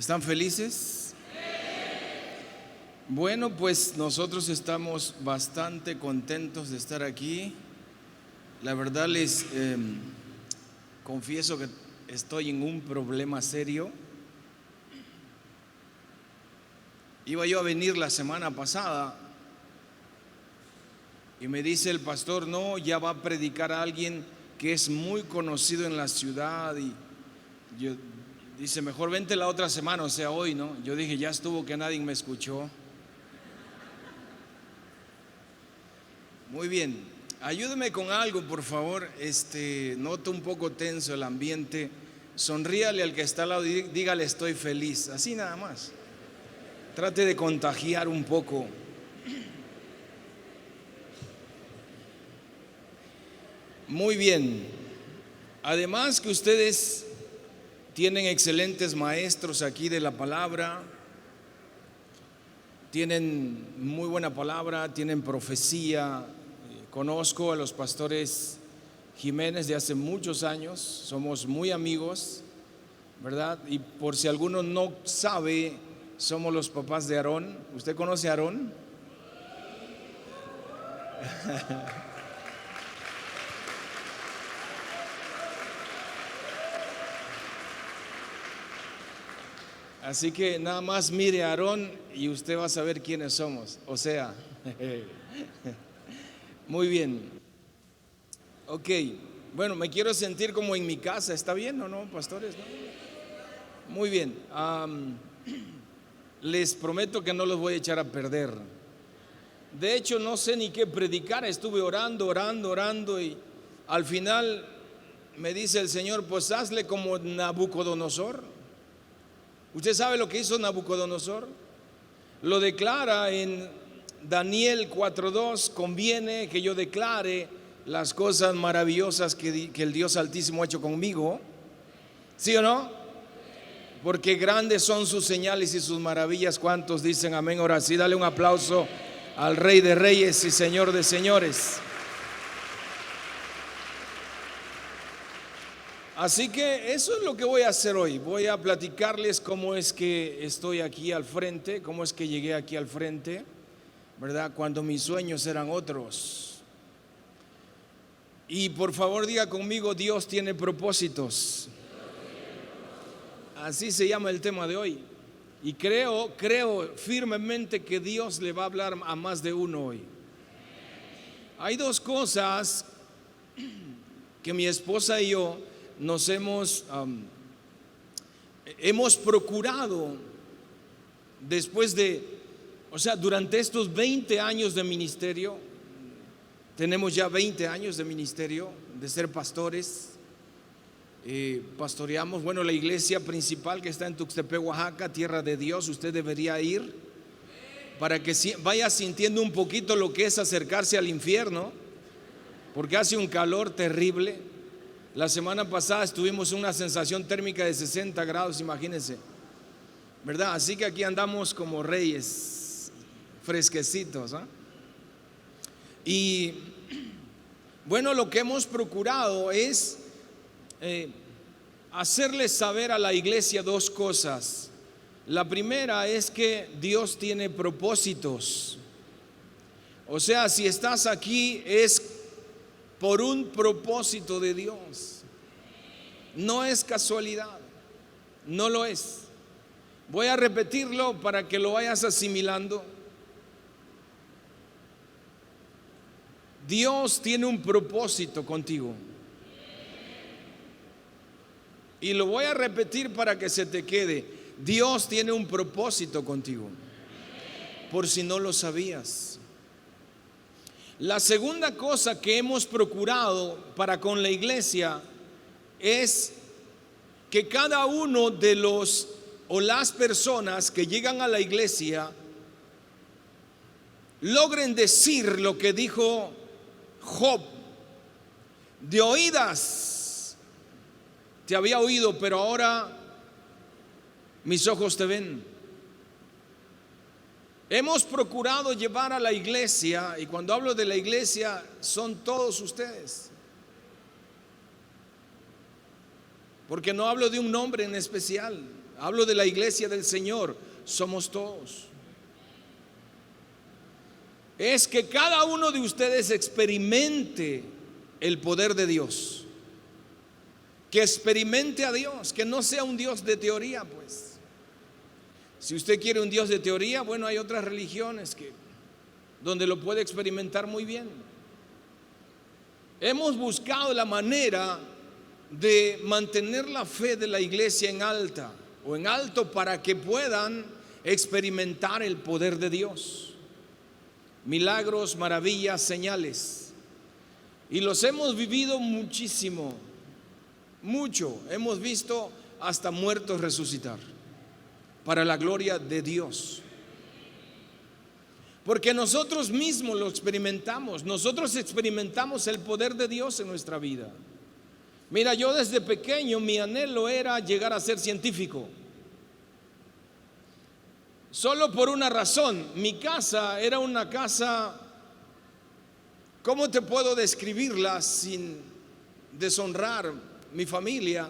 ¿Están felices? Bueno, pues nosotros estamos bastante contentos de estar aquí. La verdad les confieso que estoy en un problema serio. Iba yo a venir la semana pasada y me dice el pastor, no, ya va a predicar a alguien que es muy conocido en la ciudad, y yo dice, mejor vente la otra semana, o sea, hoy, ¿no? Yo dije, ya estuvo que nadie me escuchó. Muy bien, ayúdeme con algo, por favor. Noto un poco tenso el ambiente. Sonríale al que está al lado y dígale, estoy feliz. Así nada más. Trate de contagiar un poco. Muy bien. Además que ustedes tienen excelentes maestros aquí de la palabra, tienen muy buena palabra, tienen profecía. Conozco a los pastores Jiménez de hace muchos años, somos muy amigos, ¿verdad? Y por si alguno no sabe, somos los papás de Aarón. ¿Usted conoce a Aarón? Así que nada más mire a Aarón y usted va a saber quiénes somos. O sea, muy bien. Ok, bueno, me quiero sentir como en mi casa. ¿Está bien o no, pastores? ¿No? Muy bien. Les prometo que no los voy a echar a perder. De hecho, no sé ni qué predicar. Estuve orando y al final me dice el Señor, pues hazle como Nabucodonosor. ¿Usted sabe lo que hizo Nabucodonosor? Lo declara en Daniel 4:2, conviene que yo declare las cosas maravillosas que el Dios Altísimo ha hecho conmigo. ¿Sí o no? Porque grandes son sus señales y sus maravillas. ¿Cuántos dicen amén? Ahora sí, dale un aplauso al Rey de Reyes y Señor de Señores. Así que eso es lo que voy a hacer hoy. Voy a platicarles cómo es que estoy aquí al frente, cómo es que llegué aquí al frente, ¿verdad? Cuando mis sueños eran otros. Y por favor diga conmigo, Dios tiene propósitos. Así se llama el tema de hoy. Y creo firmemente que Dios le va a hablar a más de uno hoy. Hay dos cosas que mi esposa y yo nos hemos procurado después durante estos 20 años de ministerio. Tenemos ya 20 años de ministerio, de ser pastores. Pastoreamos, la iglesia principal que está en Tuxtepec, Oaxaca, tierra de Dios. Usted debería ir para que vaya sintiendo un poquito lo que es acercarse al infierno, porque hace un calor terrible. La semana pasada estuvimos en una sensación térmica de 60 grados, imagínense, ¿verdad? Así que aquí andamos como reyes, fresquecitos, ¿eh? Y bueno, lo que hemos procurado es hacerles saber a la iglesia dos cosas. La primera es que Dios tiene propósitos. O sea, si estás aquí es por un propósito de Dios. No es casualidad, no lo es. Voy a repetirlo para que lo vayas asimilando. Dios tiene un propósito contigo. Y lo voy a repetir para que se te quede. Dios tiene un propósito contigo, por si no lo sabías. La segunda cosa que hemos procurado para con la iglesia es que cada uno de los o las personas que llegan a la iglesia logren decir lo que dijo Job: de oídas te había oído, pero ahora mis ojos te ven. Hemos procurado llevar a la iglesia, y cuando hablo de la iglesia son todos ustedes, porque no hablo de un nombre en especial. hablo de la iglesia del Señor, somos todos. Es que cada uno de ustedes experimente el poder de Dios, que experimente a Dios, que no sea un Dios de teoría, pues. Si usted quiere un Dios de teoría, bueno, hay otras religiones donde lo puede experimentar muy bien. Hemos buscado la manera de mantener la fe de la iglesia en alto para que puedan experimentar el poder de Dios. Milagros, maravillas, señales. Y los hemos vivido muchísimo, mucho. Hemos visto hasta muertos resucitar para la gloria de Dios. Porque nosotros mismos lo experimentamos. Nosotros experimentamos el poder de Dios en nuestra vida. Mira, yo desde pequeño mi anhelo era llegar a ser científico. Solo por una razón. Mi casa era una casa, ¿cómo te puedo describirla sin deshonrar mi familia?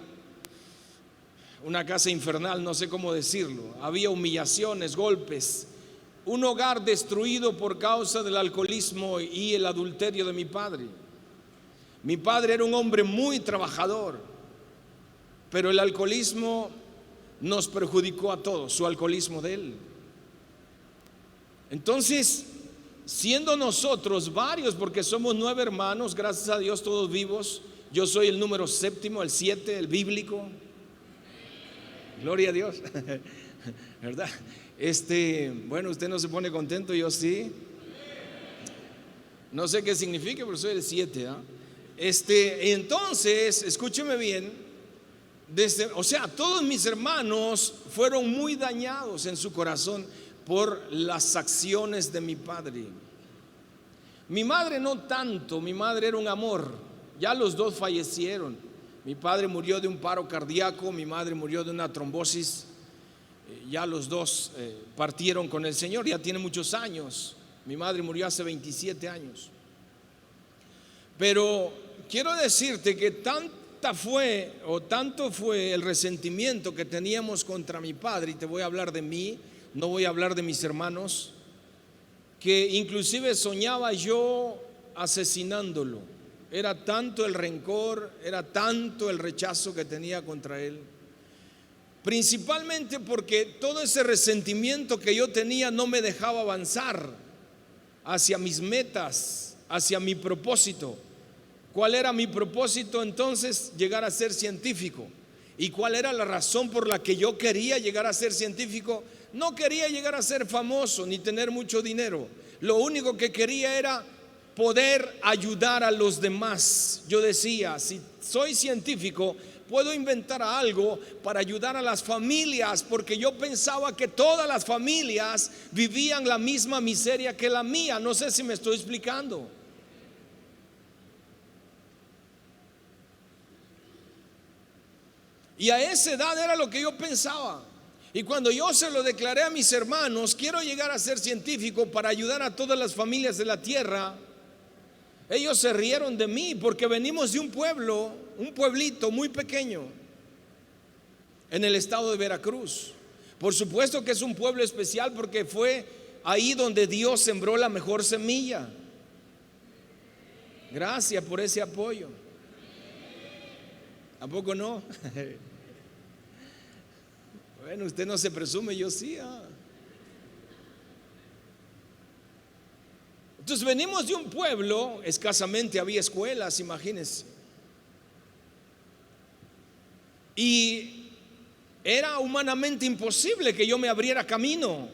Una casa infernal, no sé cómo decirlo. Había humillaciones, golpes. Un hogar destruido por causa del alcoholismo y el adulterio de mi padre. Mi padre era un hombre muy trabajador, pero el alcoholismo nos perjudicó a todos, su alcoholismo de él. Entonces, siendo nosotros varios, porque somos 9 hermanos, gracias a Dios todos vivos, yo soy el número 7, el 7, el bíblico. Gloria a Dios. ¿Verdad? Bueno, usted no se pone contento, yo sí. No sé qué significa, pero soy el 7. Entonces, escúcheme bien. Todos mis hermanos fueron muy dañados en su corazón por las acciones de mi padre. Mi madre no tanto, mi madre era un amor. Ya los dos fallecieron. Mi padre murió de un paro cardíaco, mi madre murió de una trombosis. Ya los dos partieron con el Señor, ya tiene muchos años. Mi madre murió hace 27 años. Pero quiero decirte que tanto fue el resentimiento que teníamos contra mi padre, y te voy a hablar de mí, no voy a hablar de mis hermanos, que inclusive soñaba yo asesinándolo. Era tanto el rencor, era tanto el rechazo que tenía contra él. Principalmente porque todo ese resentimiento que yo tenía no me dejaba avanzar hacia mis metas, hacia mi propósito. ¿Cuál era mi propósito entonces? Llegar a ser científico. ¿Y cuál era la razón por la que yo quería llegar a ser científico? No quería llegar a ser famoso ni tener mucho dinero. Lo único que quería era poder ayudar a los demás. Yo decía, si soy científico, puedo inventar algo para ayudar a las familias, porque yo pensaba que todas las familias vivían la misma miseria que la mía. No sé si me estoy explicando. Y a esa edad era lo que yo pensaba. Y cuando yo se lo declaré a mis hermanos, quiero llegar a ser científico para ayudar a todas las familias de la tierra, ellos se rieron de mí, porque venimos de un pueblito muy pequeño en el estado de Veracruz. Por supuesto que es un pueblo especial, porque fue ahí donde Dios sembró la mejor semilla. Gracias por ese apoyo. ¿A poco no? Bueno, usted no se presume, yo sí. Entonces venimos de un pueblo, escasamente había escuelas, imagínense. Y era humanamente imposible que yo me abriera camino.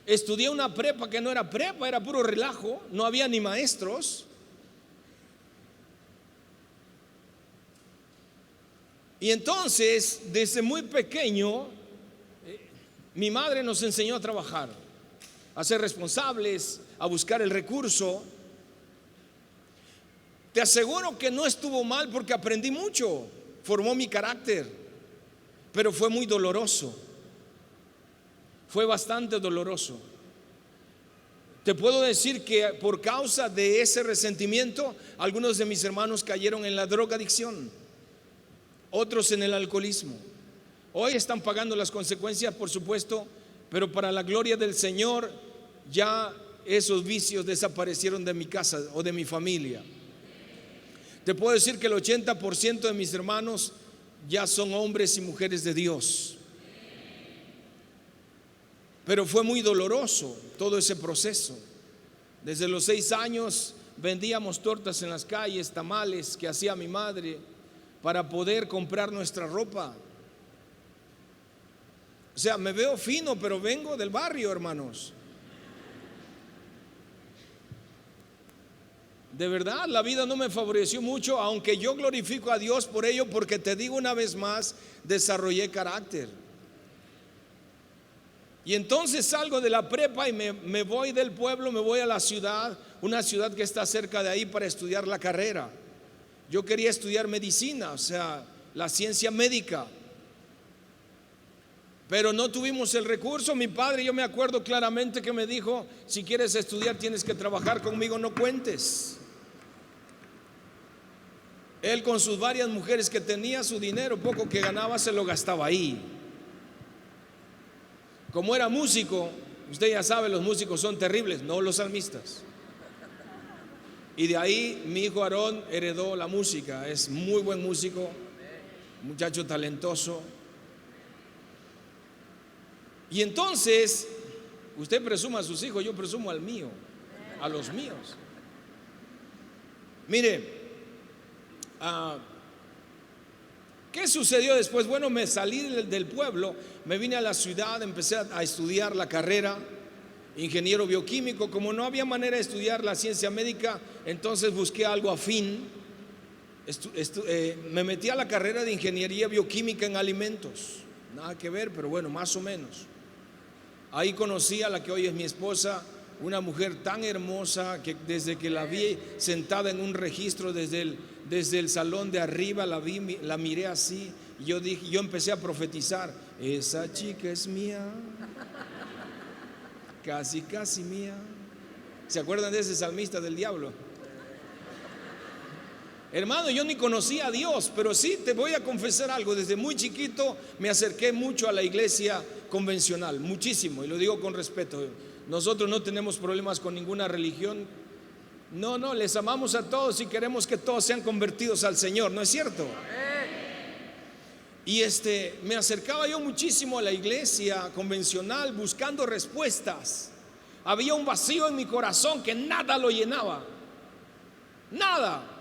Estudié una prepa que no era prepa, era puro relajo, no había ni maestros. Y entonces, desde muy pequeño, mi madre nos enseñó a trabajar, a ser responsables, a buscar el recurso. Te aseguro que no estuvo mal, porque aprendí mucho, formó mi carácter, pero fue muy doloroso, fue bastante doloroso. Te puedo decir que por causa de ese resentimiento, algunos de mis hermanos cayeron en la drogadicción, otros en el alcoholismo. Hoy están pagando las consecuencias, por supuesto, pero para la gloria del Señor ya esos vicios desaparecieron de mi casa o de mi familia. Te puedo decir que el 80% de mis hermanos ya son hombres y mujeres de Dios. Pero fue muy doloroso todo ese proceso. Desde los 6 años vendíamos tortas en las calles, tamales que hacía mi madre para poder comprar nuestra ropa. O sea, me veo fino, pero vengo del barrio, hermanos. De verdad, la vida no me favoreció mucho, aunque yo glorifico a Dios por ello, porque te digo una vez más, desarrollé carácter. Y entonces salgo de la prepa y me voy del pueblo, me voy a la ciudad, una ciudad que está cerca de ahí, para estudiar la carrera. Yo quería estudiar medicina, o sea, la ciencia médica. Pero no tuvimos el recurso. Mi padre, yo me acuerdo claramente que me dijo: si quieres estudiar tienes que trabajar conmigo, no cuentes. Él, con sus varias mujeres que tenía, su dinero poco que ganaba se lo gastaba ahí. Como era músico, usted ya sabe, los músicos son terribles, no los salmistas. Y de ahí mi hijo Aarón heredó la música. Es muy buen músico, muchacho talentoso. Y entonces, usted presuma a sus hijos, yo presumo al mío, a los míos. Mire, ¿qué sucedió después? Bueno, me salí del pueblo, me vine a la ciudad, empecé a estudiar la carrera, ingeniero bioquímico. Como no había manera de estudiar la ciencia médica, entonces busqué algo afín. Me metí a la carrera de ingeniería bioquímica en alimentos. Nada que ver, pero bueno, más o menos. Ahí conocí a la que hoy es mi esposa, una mujer tan hermosa que desde que la vi sentada en un registro desde el salón de arriba, la vi, la miré así, y yo empecé a profetizar: esa chica es mía, casi, casi mía. ¿Se acuerdan de ese salmista del diablo? Hermano, yo ni conocía a Dios, pero sí te voy a confesar algo. Desde muy chiquito me acerqué mucho a la iglesia convencional, muchísimo, y lo digo con respeto. Nosotros no tenemos problemas con ninguna religión. No, les amamos a todos y queremos que todos sean convertidos al Señor, ¿no es cierto? Y me acercaba yo muchísimo a la iglesia convencional buscando respuestas. Había un vacío en mi corazón que nada lo llenaba, nada.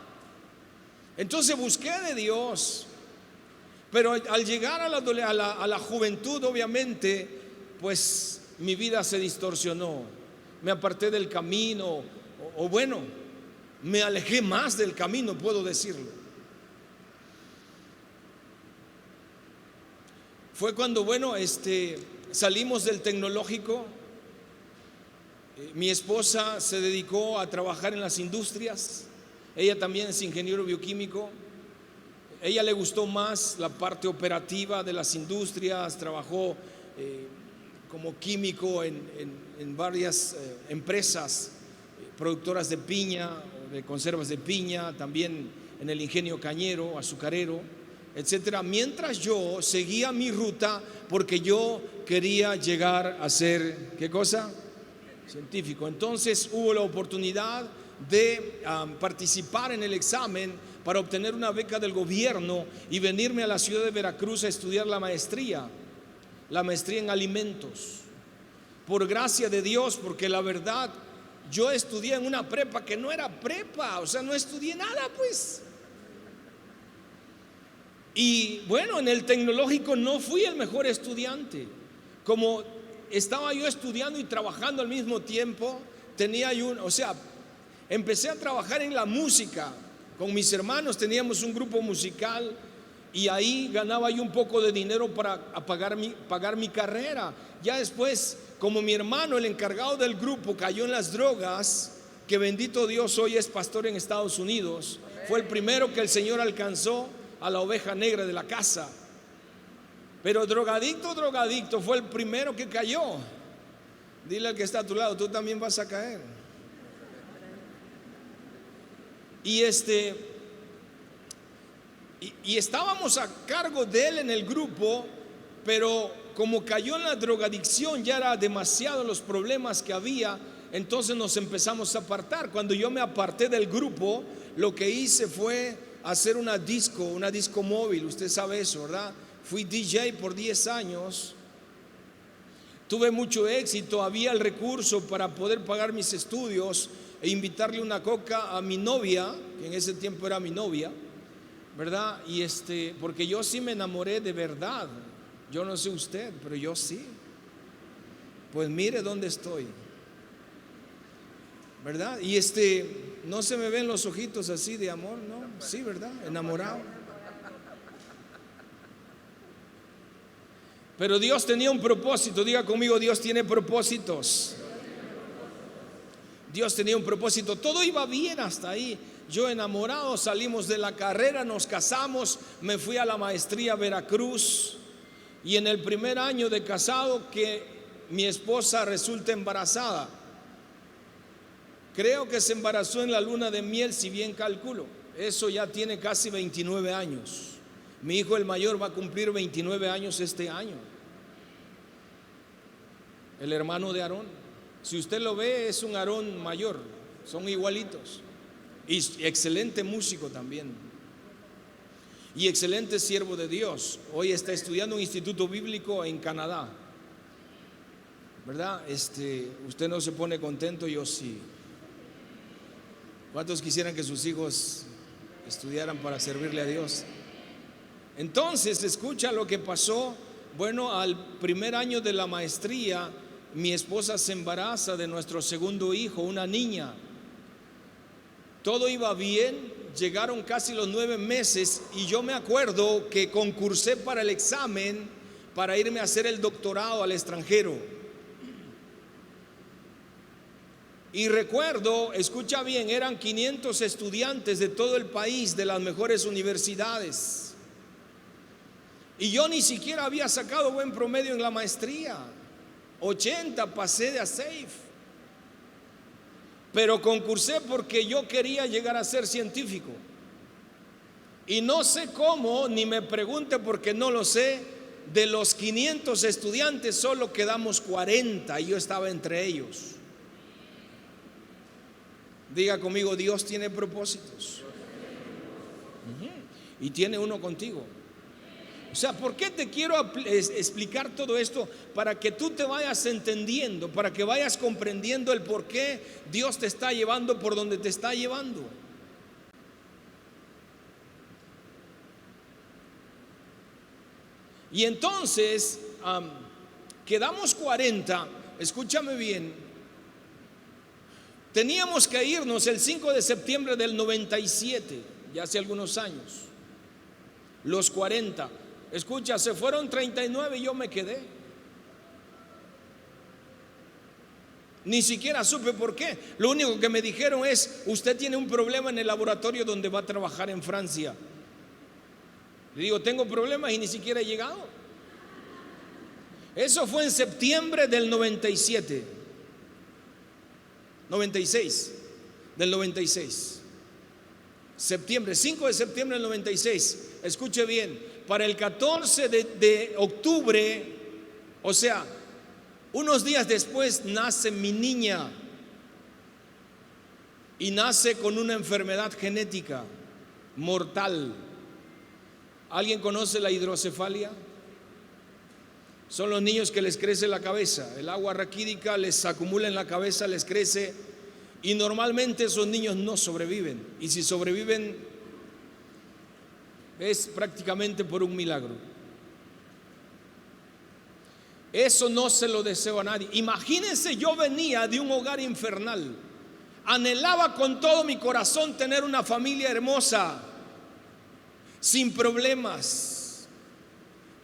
Entonces busqué de Dios, pero al llegar a la juventud, obviamente, pues mi vida se distorsionó. Me aparté del camino, o bueno, me alejé más del camino, puedo decirlo. Fue cuando, bueno, salimos del tecnológico. Mi esposa se dedicó a trabajar en las industrias. Ella también es ingeniero bioquímico. Ella le gustó más la parte operativa de las industrias. Trabajó como químico en varias empresas productoras de piña, de conservas de piña, también en el ingenio cañero, azucarero, etcétera. Mientras yo seguía mi ruta, porque yo quería llegar a ser, ¿qué cosa? Científico. Entonces hubo la oportunidad de participar en el examen para obtener una beca del gobierno y venirme a la ciudad de Veracruz a estudiar la maestría en alimentos. Por gracia de Dios, porque la verdad, yo estudié en una prepa que no era prepa, o sea, no estudié nada, pues. Y bueno, en el tecnológico no fui el mejor estudiante. Como estaba yo estudiando y trabajando al mismo tiempo, empecé a trabajar en la música. Con mis hermanos teníamos un grupo musical y ahí ganaba yo un poco de dinero para pagar mi carrera. Ya después, como mi hermano, el encargado del grupo, cayó en las drogas, que bendito Dios hoy es pastor en Estados Unidos, fue el primero que el Señor alcanzó a la oveja negra de la casa. Pero drogadicto, fue el primero que cayó. Dile al que está a tu lado: tú también vas a caer. Y estábamos a cargo de él en el grupo, pero como cayó en la drogadicción, ya era demasiado los problemas que había, entonces nos empezamos a apartar. Cuando yo me aparté del grupo, lo que hice fue hacer una disco móvil, usted sabe eso, ¿verdad? Fui DJ por 10 años, tuve mucho éxito, había el recurso para poder pagar mis estudios e invitarle una coca a mi novia, que en ese tiempo era mi novia, ¿verdad? Y porque yo sí me enamoré de verdad. Yo no sé usted, pero yo sí. Pues mire dónde estoy, ¿verdad? Y no se me ven los ojitos así de amor, ¿no? Sí, ¿verdad? Enamorado. Pero Dios tenía un propósito. Diga conmigo, Dios tiene propósitos. Dios tenía un propósito. Todo iba bien hasta ahí. Yo enamorado, salimos de la carrera, nos casamos, me fui a la maestría a Veracruz. Y en el primer año de casado que mi esposa resulta embarazada. Creo que se embarazó en la luna de miel, si bien calculo. Eso ya tiene casi 29 años. Mi hijo el mayor va a cumplir 29 años este año. El hermano de Aarón. Si usted lo ve, es un Aarón mayor. Son igualitos. Y excelente músico también. Y excelente siervo de Dios. Hoy está estudiando un instituto bíblico en Canadá, ¿verdad? Usted no se pone contento, yo sí. ¿Cuántos quisieran que sus hijos estudiaran para servirle a Dios? Entonces, escucha lo que pasó. Bueno, al primer año de la maestría, mi esposa se embaraza de nuestro segundo hijo, una niña. Todo iba bien, llegaron casi los 9 meses y yo me acuerdo que concursé para el examen para irme a hacer el doctorado al extranjero. Y recuerdo, escucha bien, eran 500 estudiantes de todo el país, de las mejores universidades. Y yo ni siquiera había sacado buen promedio en la maestría. 80 pasé de a safe. Pero concursé porque yo quería llegar a ser científico. Y no sé cómo, ni me pregunte porque no lo sé. De los 500 estudiantes solo quedamos 40 y yo estaba entre ellos. Diga conmigo, Dios tiene propósitos. Y tiene uno contigo. O sea, ¿por qué te quiero explicar todo esto? Para que tú te vayas entendiendo, para que vayas comprendiendo el por qué Dios te está llevando por donde te está llevando. Y entonces, quedamos 40, escúchame bien, teníamos que irnos el 5 de septiembre del 97, ya hace algunos años, los 40. Escucha, se fueron 39 y yo me quedé. Ni siquiera supe por qué. Lo único que me dijeron es: usted tiene un problema en el laboratorio donde va a trabajar en Francia. Le digo, tengo problemas y ni siquiera he llegado. Eso fue en septiembre del 96. Del 96. Septiembre, 5 de septiembre del 96. Escuche bien. Para el 14 de octubre, o sea, unos días después, nace mi niña. Y nace con una enfermedad genética mortal. ¿Alguien conoce la hidrocefalia? Son los niños que les crece la cabeza. El agua raquídica les acumula en la cabeza, les crece. Y normalmente esos niños no sobreviven. Y si sobreviven, es prácticamente por un milagro. Eso no se lo deseo a nadie. Imagínense, yo venía de un hogar infernal. Anhelaba con todo mi corazón tener una familia hermosa, sin problemas.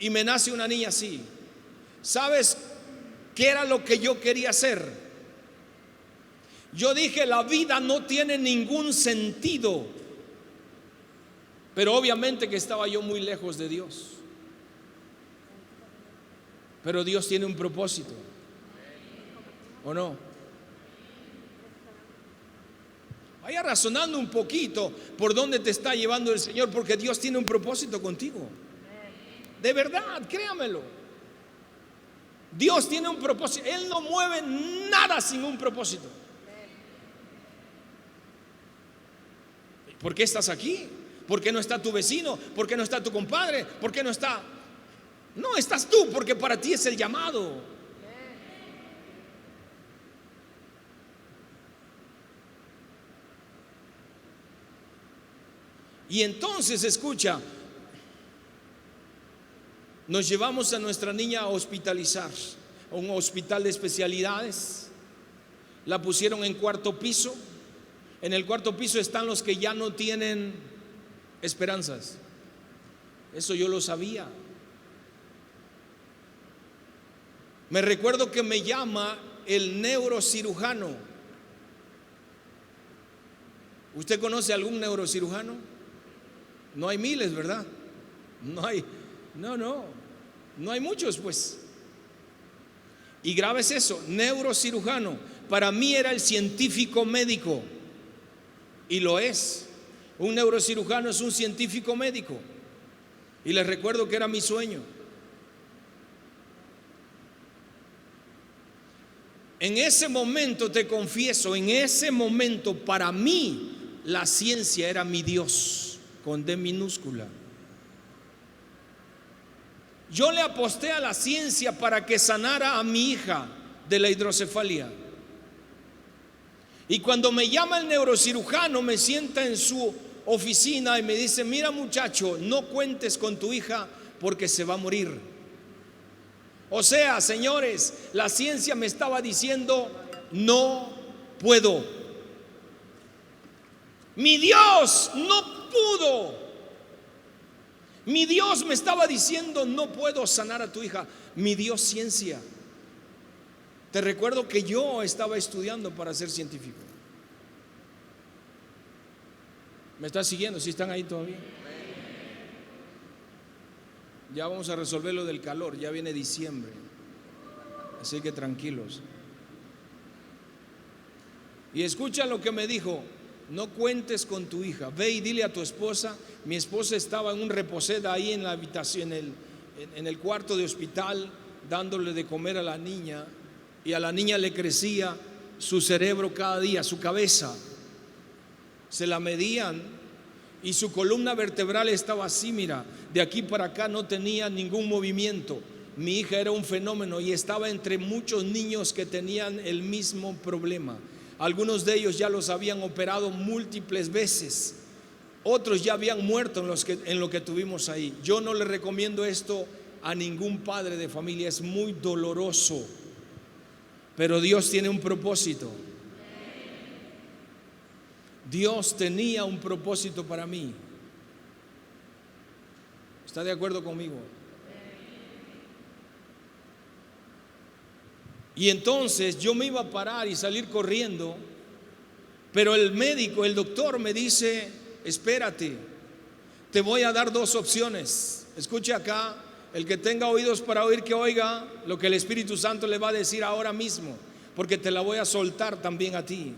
Y me nace una niña así. ¿Sabes qué era lo que yo quería hacer? Yo dije, la vida no tiene ningún sentido. Pero obviamente que estaba yo muy lejos de Dios. Pero Dios tiene un propósito, ¿o no? Vaya razonando un poquito por dónde te está llevando el Señor, porque Dios tiene un propósito contigo. De verdad, créamelo. Dios tiene un propósito. Él no mueve nada sin un propósito. ¿Por qué estás aquí? ¿Por qué no está tu vecino? ¿Por qué no está tu compadre? ¿Por qué no está? No, estás tú, porque para ti es el llamado. Y entonces, escucha, nos llevamos a nuestra niña a hospitalizar, a un hospital de especialidades. La pusieron en cuarto piso. En el cuarto piso están los que ya no tienen esperanzas. Eso yo lo sabía. Me recuerdo que me llama el neurocirujano. ¿Usted conoce algún neurocirujano? No hay miles, ¿verdad? No hay muchos, pues. Y grave es eso, neurocirujano. Para mí era el científico médico, y lo es. Un neurocirujano es un científico médico. Y les recuerdo que era mi sueño. En ese momento, te confieso, en ese momento para mí la ciencia era mi Dios, con D minúscula. Yo le aposté a la ciencia para que sanara a mi hija de la hidrocefalia. Y cuando me llama el neurocirujano, me sienta en su oficina y me dice: mira, muchacho, no cuentes con tu hija porque se va a morir. O sea, señores, la ciencia me estaba diciendo: no puedo. Mi Dios no pudo. Mi Dios me estaba diciendo: no puedo sanar a tu hija. Mi Dios, ciencia. Te recuerdo que yo estaba estudiando para ser científico. ¿Me estás siguiendo? ¿Sí están ahí todavía? Ya vamos a resolver lo del calor. Ya viene diciembre, así que tranquilos. Y escucha lo que me dijo: no cuentes con tu hija. Ve y dile a tu esposa. Mi esposa estaba en un reposet ahí en la habitación, en el cuarto de hospital, dándole de comer a la niña. Y a la niña le crecía su cerebro cada día, su cabeza. Se la medían y su columna vertebral estaba así, mira, de aquí para acá no tenía ningún movimiento. Mi hija era un fenómeno y estaba entre muchos niños que tenían el mismo problema. Algunos de ellos ya los habían operado múltiples veces. Otros ya habían muerto en lo que tuvimos ahí. Yo no le recomiendo esto a ningún padre de familia, es muy doloroso. Pero Dios tiene un propósito. Dios tenía un propósito para mí. ¿Está de acuerdo conmigo? Y entonces yo me iba a parar y salir corriendo, pero el médico, el doctor me dice: espérate, te voy a dar dos opciones. Escuche acá, el que tenga oídos para oír, que oiga lo que el Espíritu Santo le va a decir ahora mismo, porque te la voy a soltar también a ti.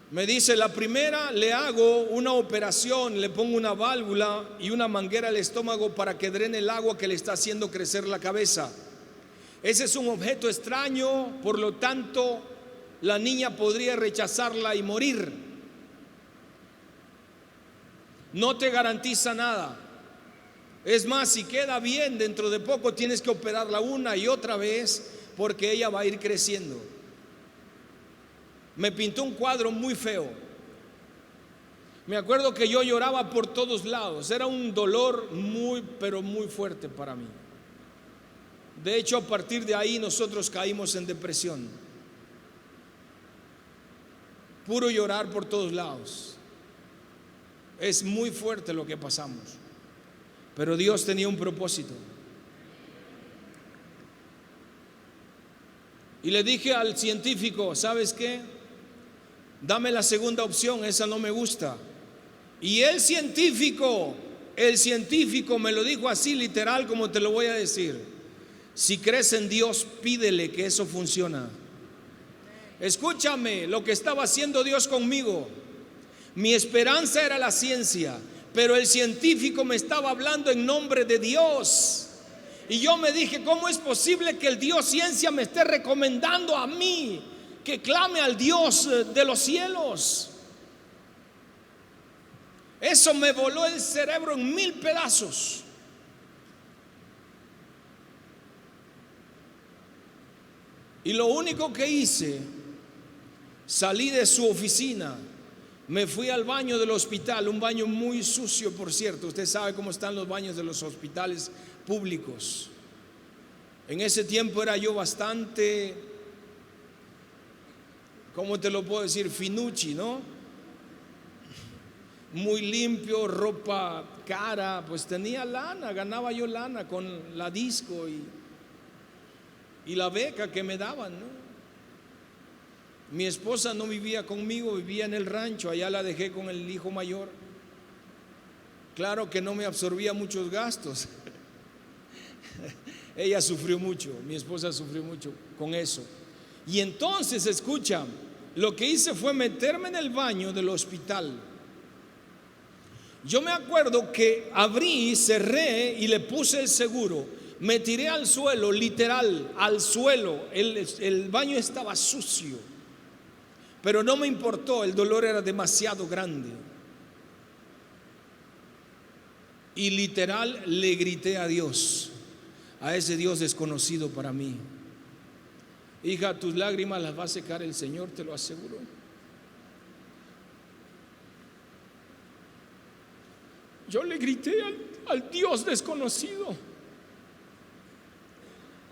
Me dice: la primera, le hago una operación, le pongo una válvula y una manguera al estómago para que drene el agua que le está haciendo crecer la cabeza. Ese es un objeto extraño, por lo tanto la niña podría rechazarla y morir. No te garantiza nada. Es más, si queda bien, dentro de poco tienes que operarla una y otra vez, porque ella va a ir creciendo. Me pintó un cuadro muy feo. Me acuerdo que yo lloraba por todos lados. Era un dolor muy, pero muy fuerte para mí. De hecho, a partir de ahí nosotros caímos en depresión. Puro llorar por todos lados. Es muy fuerte lo que pasamos. Pero Dios tenía un propósito. Y le dije al científico: ¿sabes qué? Dame la segunda opción, esa no me gusta. Y el científico me lo dijo así literal como te lo voy a decir: si crees en Dios, pídele que eso funciona. Escúchame lo que estaba haciendo Dios conmigo. Mi esperanza era la ciencia, pero el científico me estaba hablando en nombre de Dios. Y yo me dije, ¿cómo es posible que el Dios ciencia me esté recomendando a mí que clame al Dios de los cielos? Eso me voló el cerebro en 1000 pedazos. Y lo único que hice, salí de su oficina, me fui al baño del hospital, un baño muy sucio, por cierto. Usted sabe cómo están los baños de los hospitales públicos. En ese tiempo era yo bastante, ¿cómo te lo puedo decir? Finucci, ¿no? Muy limpio, ropa cara, pues tenía lana, ganaba yo lana con la disco y la beca que me daban, ¿no? Mi esposa no vivía conmigo, vivía en el rancho, allá la dejé con el hijo mayor. Claro que no me absorbía muchos gastos. Ella sufrió mucho, mi esposa sufrió mucho con eso. Y entonces, escucha, lo que hice fue meterme en el baño del hospital. Yo me acuerdo que abrí, cerré y le puse el seguro. Me tiré al suelo, literal, al suelo. El baño estaba sucio, pero no me importó, el dolor era demasiado grande. Y literal le grité a Dios, a ese Dios desconocido para mí: hija, tus lágrimas las va a secar el Señor, te lo aseguro. Yo le grité al Dios desconocido.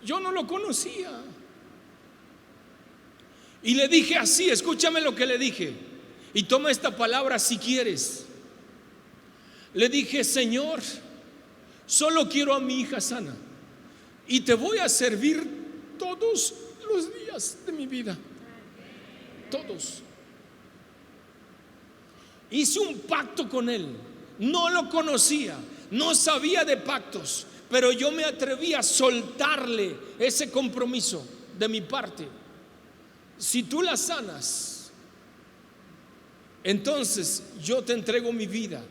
Yo no lo conocía. Y le dije así, escúchame lo que le dije, y toma esta palabra si quieres. Le dije: Señor, solo quiero a mi hija sana y te voy a servir todos los días de mi vida. Todos. Hice un pacto con él. No lo conocía, no sabía de pactos, pero yo me atreví a soltarle ese compromiso de mi parte. Si tú la sanas, entonces yo te entrego mi vida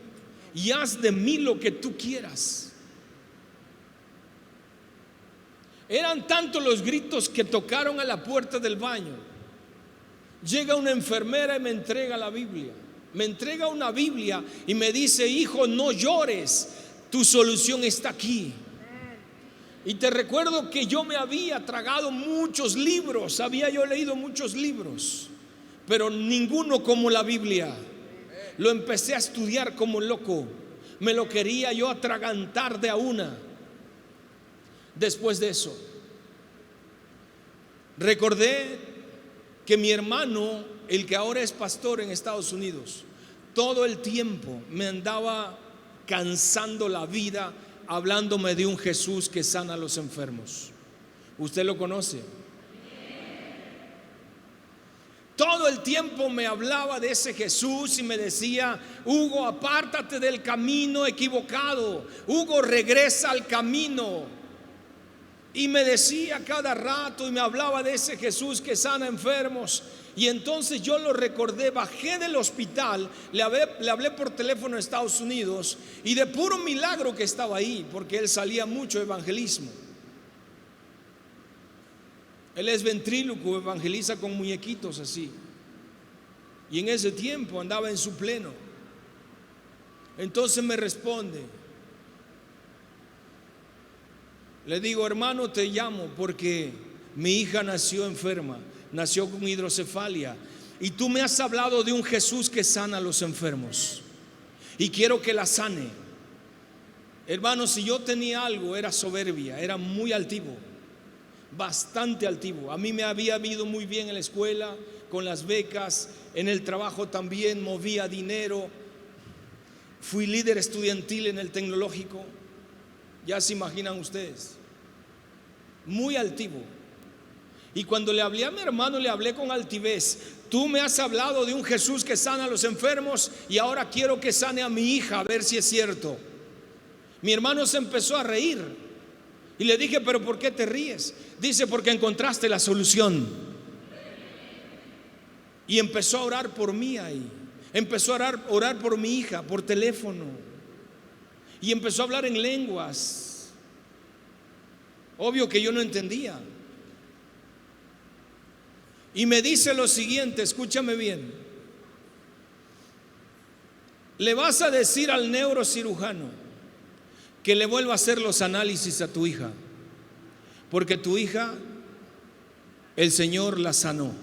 y haz de mí lo que tú quieras. Eran tantos los gritos que tocaron a la puerta del baño. Llega una enfermera y me entrega la Biblia. Me entrega una Biblia y me dice: hijo, no llores, tu solución está aquí. Y te recuerdo que yo me había tragado muchos libros, había yo leído muchos libros, pero ninguno como la Biblia. Lo empecé a estudiar como loco, me lo quería yo atragantar de a una. Después de eso, recordé que mi hermano, el que ahora es pastor en Estados Unidos, todo el tiempo me andaba cansando la vida hablándome de un Jesús que sana a los enfermos. ¿Usted lo conoce? Todo el tiempo me hablaba de ese Jesús y me decía: Hugo, apártate del camino equivocado. Hugo, regresa al camino. Y me decía cada rato y me hablaba de ese Jesús que sana enfermos. Y entonces yo lo recordé, bajé del hospital, le hablé por teléfono a Estados Unidos, y de puro milagro que estaba ahí, porque él salía mucho evangelismo. Él es ventríloco, evangeliza con muñequitos así. Y en ese tiempo andaba en su pleno. Entonces me responde. Le digo: hermano, te llamo porque mi hija nació enferma, nació con hidrocefalia, y tú me has hablado de un Jesús que sana a los enfermos y quiero que la sane. Hermano, si yo tenía algo, era soberbia, era muy altivo, bastante altivo. A mí me había ido muy bien en la escuela, con las becas, en el trabajo también movía dinero, fui líder estudiantil en el tecnológico. Ya se imaginan ustedes, muy altivo. Y cuando le hablé a mi hermano, le hablé con altivez: tú me has hablado de un Jesús que sana a los enfermos y ahora quiero que sane a mi hija, a ver si es cierto. Mi hermano se empezó a reír y le dije: pero ¿por qué te ríes? Dice: porque encontraste la solución. Y empezó a orar por mí ahí, empezó a orar por mi hija por teléfono, y empezó a hablar en lenguas. Obvio que yo no entendía. Y me dice lo siguiente, escúchame bien. Le vas a decir al neurocirujano que le vuelva a hacer los análisis a tu hija, porque tu hija, el Señor la sanó.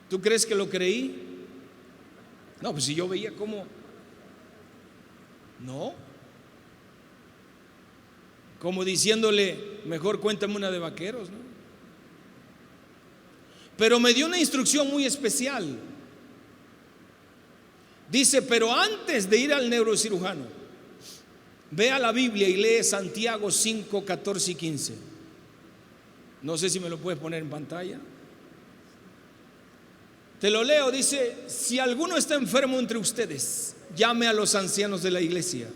¿Tú crees que lo creí? No, pues si yo veía cómo. No. Como diciéndole, mejor cuéntame una de vaqueros, ¿no? Pero me dio una instrucción muy especial. Dice, pero antes de ir al neurocirujano, ve a la Biblia y lee Santiago 5, 14 y 15. No sé si me lo puedes poner en pantalla. Te lo leo, dice, si alguno está enfermo entre ustedes, llame a los ancianos de la iglesia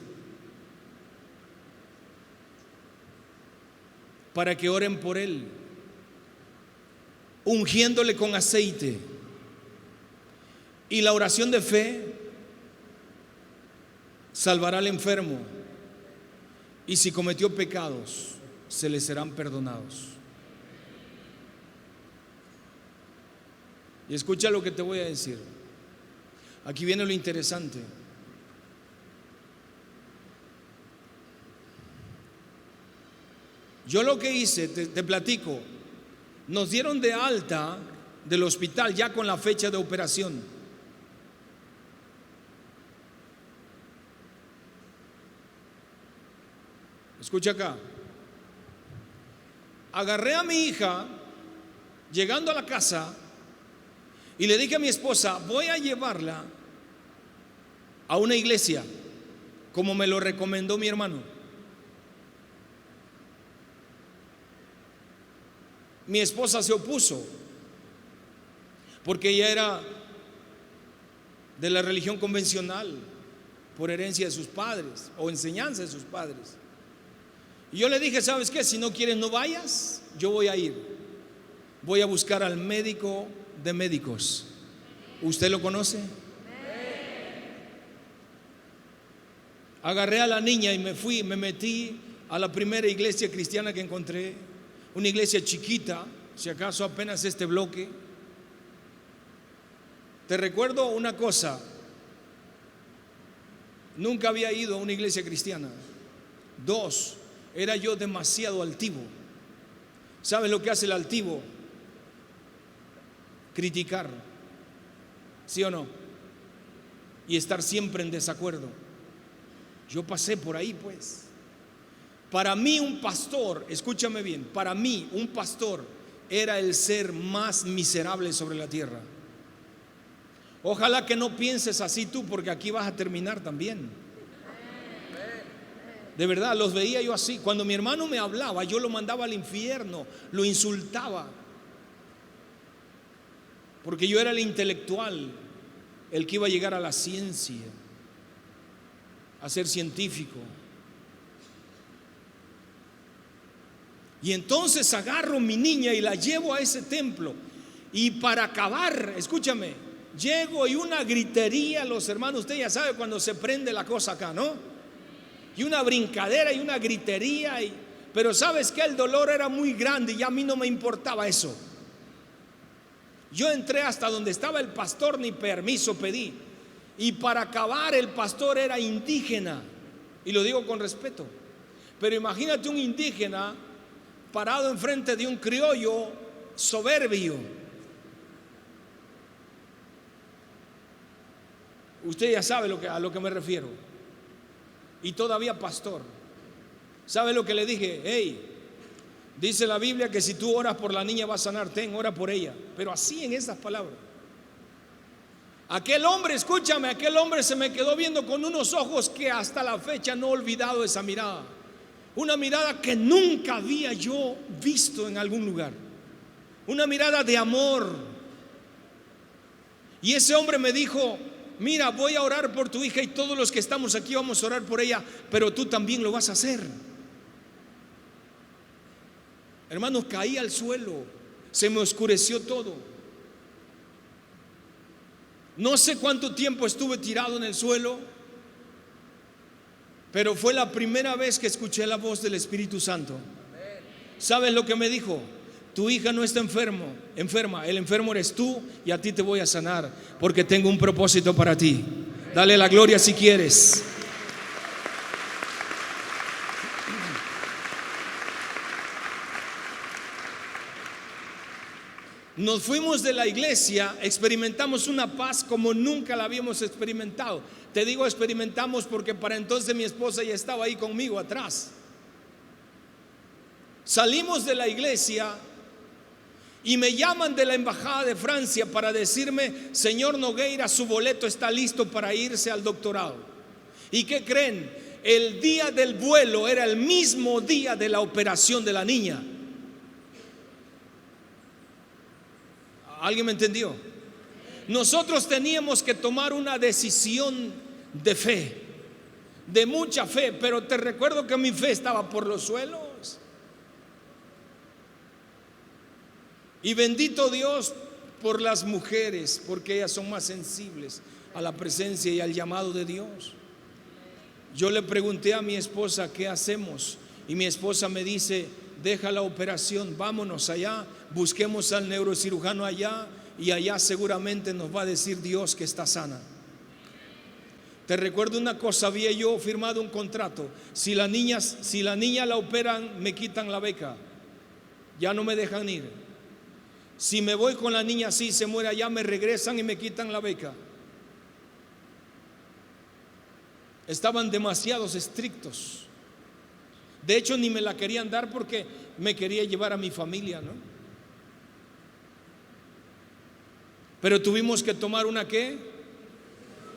para que oren por él, ungiéndole con aceite. Y la oración de fe salvará al enfermo, y si cometió pecados, se le serán perdonados. Y escucha lo que te voy a decir. Aquí viene lo interesante. Yo lo que hice, te platico, nos dieron de alta del hospital ya con la fecha de operación. Escucha acá. Agarré a mi hija llegando a la casa y le dije a mi esposa, voy a llevarla a una iglesia, como me lo recomendó mi hermano. Mi esposa se opuso, porque ella era de la religión convencional, por herencia de sus padres o enseñanza de sus padres. Y yo le dije, ¿sabes qué? Si no quieres, no vayas, yo voy a ir. Voy a buscar al médico de médicos. ¿Usted lo conoce? Agarré a la niña y me metí a la primera iglesia cristiana que encontré, una iglesia chiquita, si acaso apenas este bloque. Te recuerdo una cosa, nunca había ido a una iglesia cristiana. 2, era yo demasiado altivo. ¿Sabes lo que hace el altivo? Criticar, ¿sí o no? Y estar siempre en desacuerdo. Yo pasé por ahí, pues. Para mí un pastor, escúchame bien, para mí un pastor era el ser más miserable sobre la tierra. Ojalá que no pienses así tú, porque aquí vas a terminar también. De verdad, los veía yo así. Cuando mi hermano me hablaba, yo lo mandaba al infierno, lo insultaba, porque yo era el intelectual, el que iba a llegar a la ciencia, a ser científico. Y entonces agarro mi niña y la llevo a ese templo. Y para acabar, escúchame, llego y una gritería, los hermanos, usted ya sabe cuando se prende la cosa acá, ¿no? Y una brincadera y una gritería. Pero sabes que el dolor era muy grande y a mí no me importaba eso. Yo entré hasta donde estaba el pastor, ni permiso pedí. Y para acabar, el pastor era indígena, y lo digo con respeto. Pero imagínate un indígena parado enfrente de un criollo soberbio. Usted ya sabe a lo que me refiero. Y todavía pastor. ¿Sabe lo que le dije? Hey, dice la Biblia que si tú oras por la niña va a sanar. Ora por ella. Pero así, en esas palabras. Aquel hombre, escúchame, aquel hombre se me quedó viendo con unos ojos que hasta la fecha no he olvidado esa mirada. Una mirada que nunca había yo visto en algún lugar. Una mirada de amor. Y ese hombre me dijo, mira, voy a orar por tu hija y todos los que estamos aquí vamos a orar por ella, pero tú también lo vas a hacer. Hermanos, caí al suelo, se me oscureció todo. No sé cuánto tiempo estuve tirado en el suelo, Pero fue la primera vez que escuché la voz del Espíritu Santo. ¿Sabes lo que me dijo? Tu hija no está enferma, el enfermo eres tú y a ti te voy a sanar porque tengo un propósito para ti. Dale la gloria si quieres. Nos fuimos de la iglesia, experimentamos una paz como nunca la habíamos experimentado. Te digo experimentamos porque para entonces mi esposa ya estaba ahí conmigo atrás. Salimos de la iglesia y me llaman de la embajada de Francia para decirme: señor Nogueira, su boleto está listo para irse al doctorado. ¿Y qué creen? El día del vuelo era el mismo día de la operación de la niña. ¿Alguien me entendió? Nosotros teníamos que tomar una decisión de fe, de mucha fe, pero te recuerdo que mi fe estaba por los suelos. Y bendito Dios por las mujeres, porque ellas son más sensibles a la presencia y al llamado de Dios. Yo le pregunté a mi esposa: ¿qué hacemos? Y mi esposa me dice: deja la operación, vámonos allá, busquemos al neurocirujano allá, y allá seguramente nos va a decir Dios que está sana. Te recuerdo una cosa: había yo firmado un contrato. Si la niña la operan, me quitan la beca, ya no me dejan ir. Si me voy con la niña así, se muere allá, me regresan y me quitan la beca. Estaban demasiados estrictos. De hecho, ni me la querían dar porque me quería llevar a mi familia, ¿no? Pero tuvimos que tomar una ¿qué?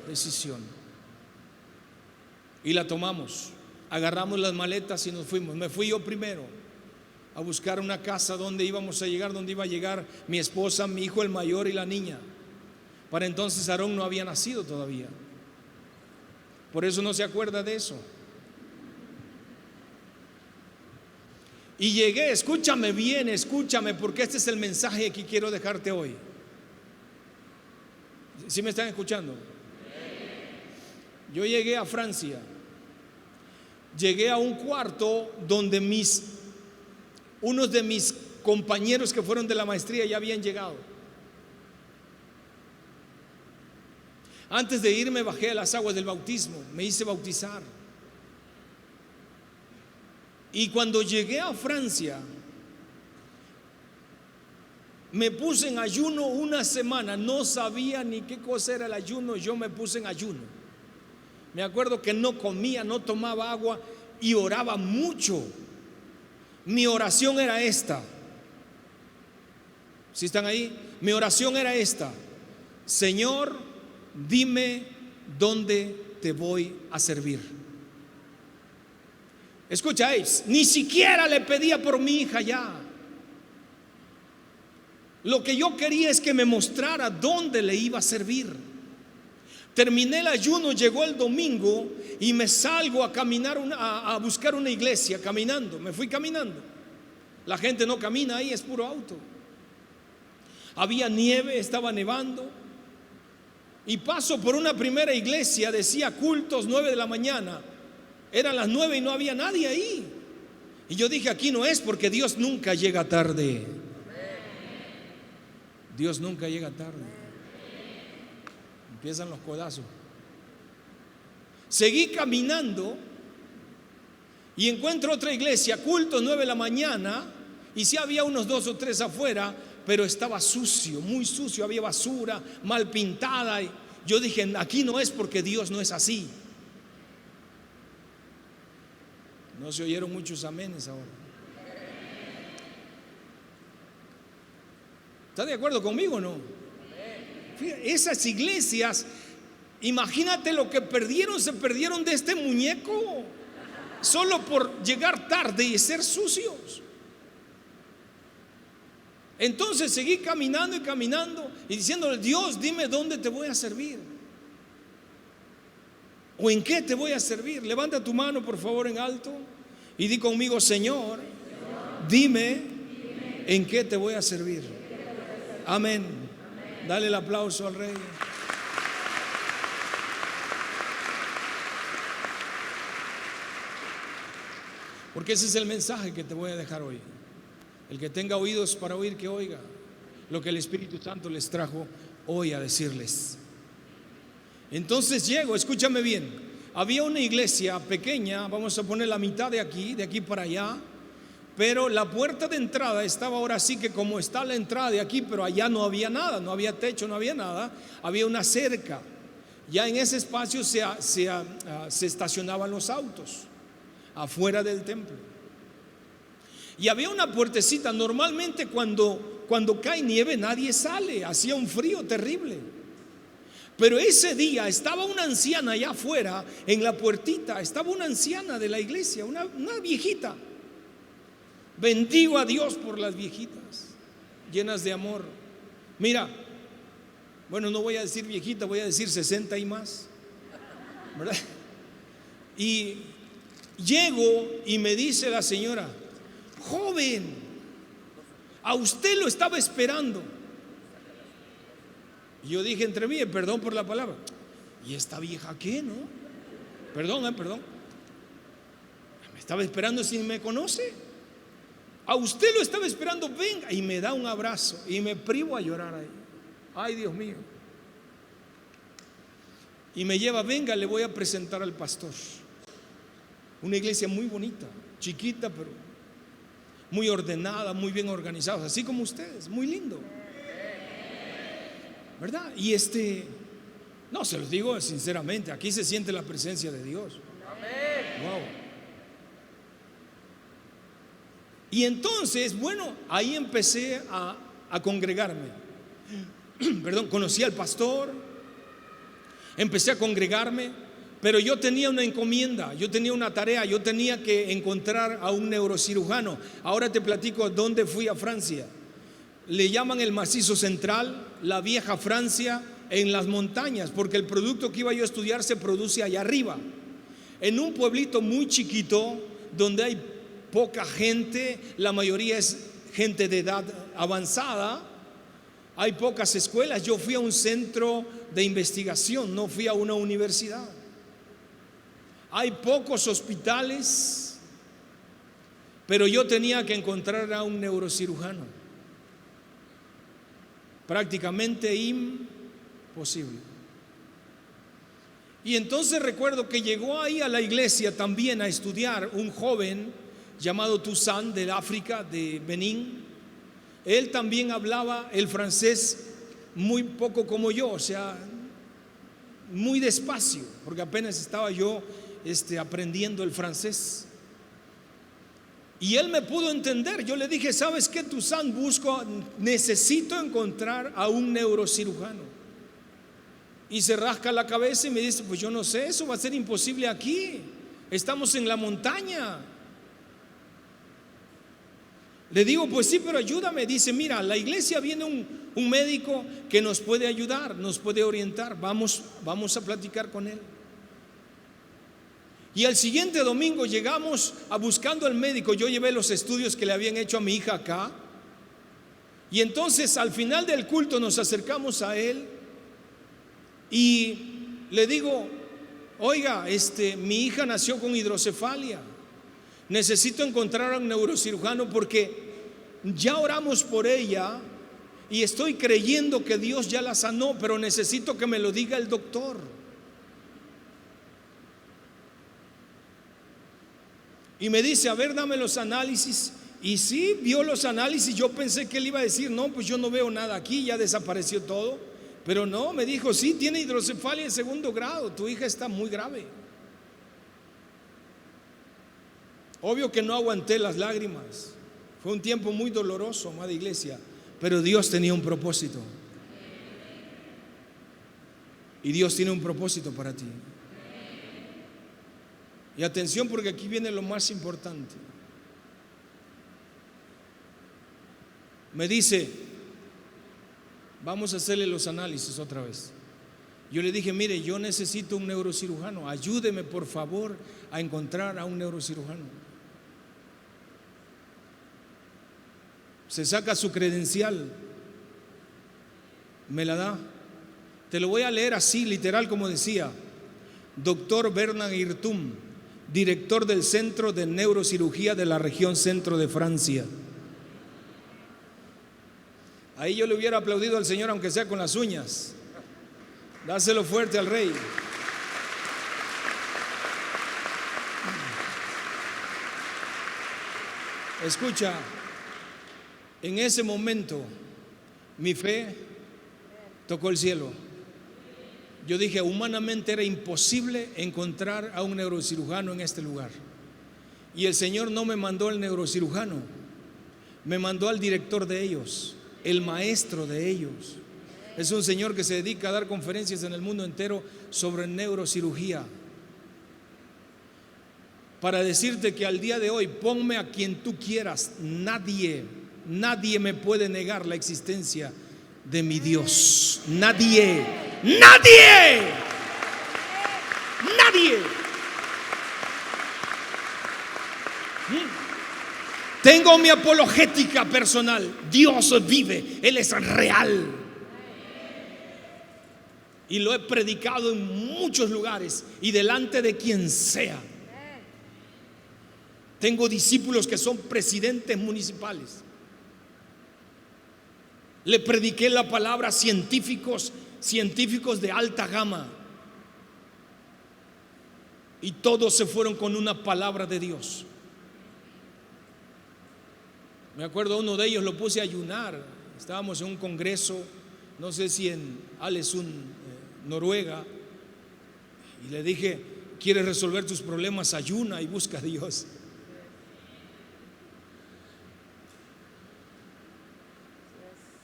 Decisión. Y la tomamos. Agarramos las maletas y nos fuimos. Me fui yo primero a buscar una casa donde íbamos a llegar, donde iba a llegar mi esposa, mi hijo el mayor y la niña. Para entonces Aarón no había nacido todavía. Por eso no se acuerda de eso. Y llegué, escúchame bien, escúchame, porque este es el mensaje que quiero dejarte hoy. ¿Sí me están escuchando? Yo llegué a Francia. Llegué a un cuarto donde unos de mis compañeros que fueron de la maestría ya habían llegado. Antes de irme bajé a las aguas del bautismo, me hice bautizar. Y cuando llegué a Francia, me puse en ayuno una semana. No sabía ni qué cosa era el ayuno, yo me puse en ayuno. Me acuerdo que no comía, no tomaba agua y oraba mucho. Mi oración era esta. ¿Sí están ahí? Mi oración era esta: Señor, dime dónde te voy a servir. Escucháis, ni siquiera le pedía por mi hija ya. Lo que yo quería es que me mostrara dónde le iba a servir. Terminé el ayuno, llegó el domingo y me salgo a caminar, a buscar una iglesia caminando. Me fui caminando. La gente no camina ahí, es puro auto. Había nieve, estaba nevando. Y paso por una primera iglesia, decía cultos 9 de la mañana. Eran las 9 y no había nadie ahí. Y yo dije: aquí no es, porque Dios nunca llega tarde. Dios nunca llega tarde. Empiezan los codazos. Seguí caminando y encuentro otra iglesia, cultos 9 de la mañana, y sí había unos 2 o 3 afuera, pero estaba sucio, muy sucio, había basura, mal pintada. Y yo dije: aquí no es, porque Dios no es así. No se oyeron muchos amenes ahora. ¿Está de acuerdo conmigo o no? Fíjate, esas iglesias, imagínate lo que perdieron. Se perdieron de este muñeco solo por llegar tarde y ser sucios. Entonces seguí caminando y caminando y diciéndole: Dios, dime dónde te voy a servir, o en qué te voy a servir. Levanta tu mano por favor en alto y di conmigo: Señor, dime en qué te voy a servir. Amén. Dale el aplauso al Rey. Porque ese es el mensaje que te voy a dejar hoy. El que tenga oídos para oír, que oiga lo que el Espíritu Santo les trajo hoy a decirles. Entonces llego, escúchame bien. Había una iglesia pequeña, vamos a poner la mitad de aquí para allá, pero la puerta de entrada estaba ahora sí que como está la entrada de aquí, pero allá no había nada, no había techo, no había nada, había una cerca. Ya en ese espacio se estacionaban los autos, afuera del templo. Y había una puertecita. Normalmente cuando cae nieve nadie sale, hacía un frío terrible. Pero ese día estaba una anciana allá afuera, en la puertita, estaba una anciana de la iglesia, una viejita. Bendigo a Dios por las viejitas, llenas de amor. Mira, bueno, no voy a decir viejita, voy a decir 60 y más, ¿verdad? Y llego y me dice la señora: joven, a usted lo estaba esperando. Y yo dije entre mí, perdón por la palabra, ¿y esta vieja qué, no? Perdón. Me estaba esperando si me conoce. A usted lo estaba esperando, venga. Y me da un abrazo y me privo a llorar ahí. Ay, Dios mío. Y me lleva, venga, le voy a presentar al pastor. Una iglesia muy bonita, chiquita, pero muy ordenada, muy bien organizada, así como ustedes, muy lindo, ¿verdad? Y no, se los digo sinceramente, aquí se siente la presencia de Dios. Wow. Y entonces, bueno, ahí empecé a congregarme. Perdón, conocí al pastor, empecé a congregarme, pero yo tenía una encomienda, yo tenía una tarea, yo tenía que encontrar a un neurocirujano. Ahora te platico dónde fui a Francia. Le llaman el Macizo Central, la vieja Francia, en las montañas, porque el producto que iba yo a estudiar se produce allá arriba, en un pueblito muy chiquito donde hay poca gente, la mayoría es gente de edad avanzada, hay pocas escuelas. Yo fui a un centro de investigación, no fui a una universidad. Hay pocos hospitales, pero yo tenía que encontrar a un neurocirujano. Prácticamente imposible. Y entonces recuerdo que llegó ahí a la iglesia también a estudiar un joven llamado Toussaint, del África, de Benín. Él también hablaba el francés muy poco como yo, o sea, muy despacio, porque apenas estaba yo aprendiendo el francés. Y él me pudo entender. Yo le dije: ¿sabes qué, Toussaint? Necesito encontrar a un neurocirujano. Y se rasca la cabeza y me dice: pues yo no sé, eso va a ser imposible aquí, estamos en la montaña. Le digo: pues sí, pero ayúdame. Dice: mira, la iglesia viene un médico que nos puede ayudar, nos puede orientar, vamos a platicar con él. Y el siguiente domingo llegamos buscando al médico. Yo llevé los estudios que le habían hecho a mi hija acá. Y entonces al final del culto nos acercamos a él y le digo: oiga, mi hija nació con hidrocefalia, necesito encontrar a un neurocirujano porque ya oramos por ella y estoy creyendo que Dios ya la sanó, pero necesito que me lo diga el doctor. Y me dice: a ver, dame los análisis. Y sí, vio los análisis. Yo pensé que él iba a decir: no, pues yo no veo nada aquí, ya desapareció todo. Pero no, me dijo: sí, tiene hidrocefalia en 2º grado, tu hija está muy grave. Obvio que no aguanté las lágrimas. Fue un tiempo muy doloroso, amada iglesia, pero Dios tenía un propósito. Y Dios tiene un propósito para ti. Y atención, porque aquí viene lo más importante. Me dice: vamos a hacerle los análisis otra vez. Yo le dije: mire, yo necesito un neurocirujano, ayúdeme por favor a encontrar a un neurocirujano. Se saca su credencial, me la da. Te lo voy a leer así, literal, como decía: Doctor Bernard Irtum, director del Centro de Neurocirugía de la región centro de Francia. Ahí yo le hubiera aplaudido al Señor, aunque sea con las uñas. Dáselo fuerte al Rey. Escucha, en ese momento mi fe tocó el cielo. Yo dije, humanamente era imposible encontrar a un neurocirujano en este lugar. Y el Señor no me mandó al neurocirujano, me mandó al director de ellos, el maestro de ellos. Es un señor que se dedica a dar conferencias en el mundo entero sobre neurocirugía. Para decirte que al día de hoy, ponme a quien tú quieras, nadie me puede negar la existencia de mi Dios. Nadie. Tengo mi apologética personal. Dios vive, Él es real. Y lo he predicado en muchos lugares y delante de quien sea. Tengo discípulos que son presidentes municipales. Le prediqué la palabra a científicos de alta gama. Y todos se fueron con una palabra de Dios. Me acuerdo a uno de ellos lo puse a ayunar. Estábamos en un congreso, no sé si en Alesund, Noruega. Y le dije, ¿quieres resolver tus problemas? Ayuna y busca a Dios.